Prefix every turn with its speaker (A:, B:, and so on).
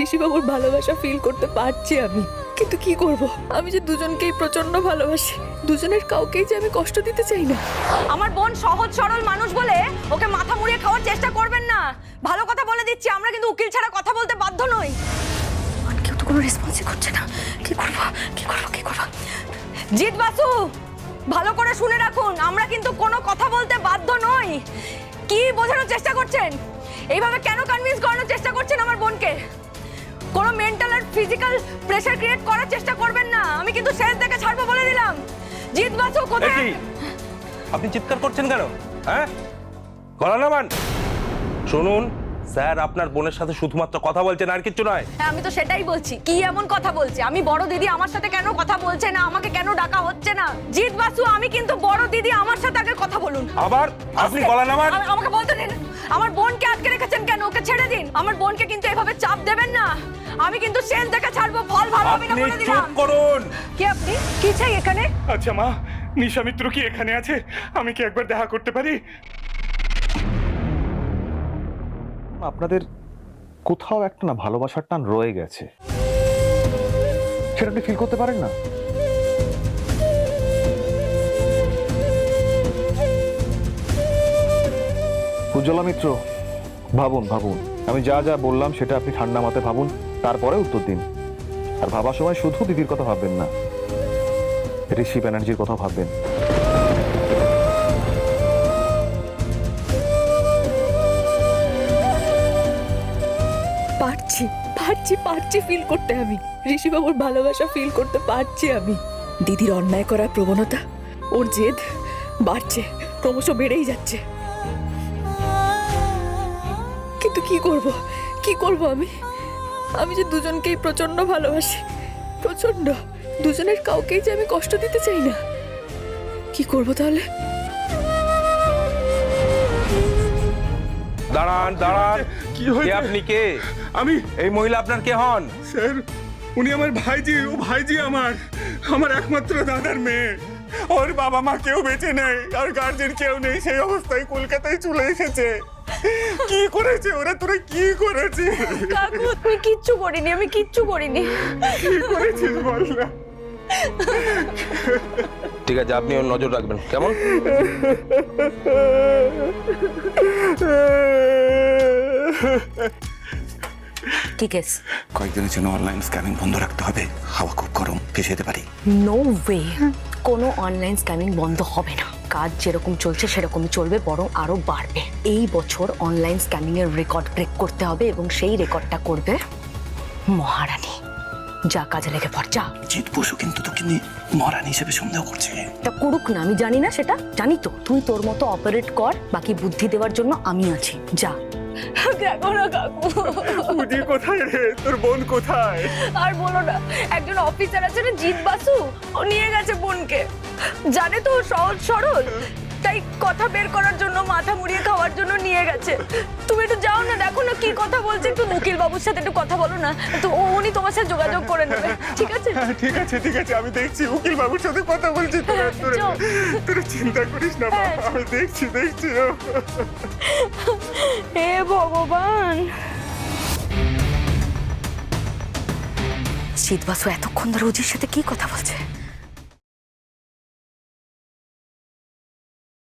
A: ঋষিবাবুর ভালোবাসা ফিল করতে পারছি আমি, কিন্তু কি করব? আমি যে দুজনকেই প্রচন্ড ভালোবাসি, দুজনের কাউকেই যে আমি কষ্ট দিতে চাই না।
B: আমার বোন সহজ সরল মানুষ বলে ওকে মাথা মুড়িয়ে খাওয়ার চেষ্টা করবেন না। ভালো কথা বলে দিচ্ছি, আমরা কিন্তু উকিল ছাড়া কথা বলতে বাধ্য নই। কেউ তো কোনো রেসপন্সই করছে না, কি করব? জিৎ বাসু, ভালো করে শুনে রাখুন, আমরা কিন্তু কোনো কথা বলতে বাধ্য নই। কি বোঝানোর চেষ্টা করছেন? এইভাবে কেন কনভিন্স করানোর চেষ্টা করছেন আমার বোনকে? কোনো মেন্টাল আর ফিজিক্যাল প্রেসার ক্রিয়েট করার চেষ্টা করবেন না। আমি কিন্তু শেষ দেখে ছাড়বো বলে দিলাম। জিৎ বাসু কোথায়?
C: আপনি চিৎকার করছেন কেন? হ্যাঁ, গলা নামান। শুনুন স্যার, আপনার বোনের সাথে শুধুমাত্র কথা বলছেন, আর কিচ্ছু নয়।
B: হ্যাঁ, আমি তো সেটাই বলছি। কি এমন কথা বলছে? আমি বড় দিদি, আমার সাথে কেন কথা বলছে না? আমাকে কেন ডাকা হচ্ছে না? জিৎ বাসু, আমি কিন্তু বড় দিদি, আমার সাথে আগে কথা বলুন।
C: আবার আপনি গলা নামান।
B: আমাকে বলতে দিন। আমার বোনকে আটকে রেখেছেন কেন? ওকে ছেড়ে দিন। আমার বোনকে কিন্তু এভাবে চাপ দেবেন না। আমি কিন্তু শেষ দেখে ছাড়বো, ফল ভালো হবে না
C: আপনি
B: বলে দিলাম।
C: চুপ করুন।
B: কি আপনি? কি চাই এখানে?
D: আচ্ছা মা, নিশা মিত্র কি এখানে আছে? আমি কি একবার দেখা করতে পারি?
E: আপনাদের কোথাও একটা না ভালোবাসার টান রয়ে গেছে, সেটা আপনি ফিল করতে পারেন না? উজ্জ্বলা মিত্র, ভাবুন ভাবুন, আমি যা যা বললাম সেটা আপনি ঠান্ডা মাথায় ভাবুন, তারপরে উত্তর দিন। আর ভাবার সময় শুধু দিদির কথা ভাববেন না, ঋষি ব্যানার্জির কথা ভাববেন।
A: পারছি ফিল করতে। আমি ঋষিবাবুর ভালোবাসা ফিল করতে পারছি আমি। দিদির অন্যায় করার প্রবণতা, ওর জেদ বাড়ছে, ক্রমশ বেড়েই যাচ্ছে। কিন্তু কি করব আমি যে দুজনকেই প্রচন্ড ভালোবাসি, প্রচন্ড। দুজনের কাউকেই যে আমি কষ্ট দিতে চাই না। কি করব তাহলে?
C: দাঁড়ান দাঁড়ান।
D: কি হয়েছে?
C: আপনি কে?
D: আমি
C: এই মহিলা আপনার কে হন?
D: স্যার, উনি আমার ভাইজি। ও ভাইজি আমার একমাত্র দাদার মেয়ে। ওর বাবা মা কেউ বেঁচে নেই, আর গার্জেন কেউ নেই। সেই অবস্থায় কলকাতায় চলে এসেছে। কি করেছে ওরা? তোরা কি করেছে?
B: কাকু, আমি কিচ্ছু করিনি, আমি কিচ্ছু করিনি।
D: কি করেছিস বল না?
C: ঠিক আছে, আপনি ওর নজর রাখবেন, কেমন?
B: কি কেস?
F: কয়েকদিনের জন্য অনলাইন স্ক্যামিং বন্ধ রাখতে হবে। হাওয়া খুব গরম, ফেসে যেতে পারি।
B: নো ওয়ে, কোনো অনলাইন স্ক্যামিং বন্ধ হবে না। কাজ যেরকম চলছে সেরকমই চলবে, বরং আরো বাড়বে। এই বছর অনলাইন স্ক্যামিং এর রেকর্ড ব্রেক করতে হবে, এবং সেই রেকর্ডটা করবে মহারানী। যা কাজে লেগে পড়, যা।
F: জিৎ বসু কিন্তু তোকে নিয়ে মহারানী হিসেবে সন্দেহ করছে।
B: তা করুক না, আমি জানি না সেটা? জানি তো। তুই তোর মতো অপারেট কর, বাকি বুদ্ধি দেওয়ার জন্য আমি আছি। যা। দেখো না কাকু,
D: পুজি কোথায় রে? তোর বোন কোথায়?
B: আর বলো না, একজন অফিসার আছে না, জিৎ বাসু, ও নিয়ে গেছে বোনকে। জানে তো ও সহজ সরল, তাই কথা বের করার জন্য, মাথা মুড়িয়ে খাওয়ার জন্য নিয়ে গেছে। তুমি একটু যাও না, দেখো না কি কথা বলছে। একটু উকিল বাবুর সাথে একটু কথা বলো না, তো উনি তোমার সাথে যোগাযোগ করে নেবে, ঠিক আছে?
D: ঠিক আছে ঠিক আছে, আমি দেখছি। উকিল বাবুর সাথে কথা বলছি।
B: যাও।
D: তোরা চিন্তা করিস না বাবা,
B: হ্যাঁ।
D: আমি দেখছি।
B: হে ভগবান। জিৎ বাসু এতক্ষণ ধরে অজির সাথে কি কথা বলছে?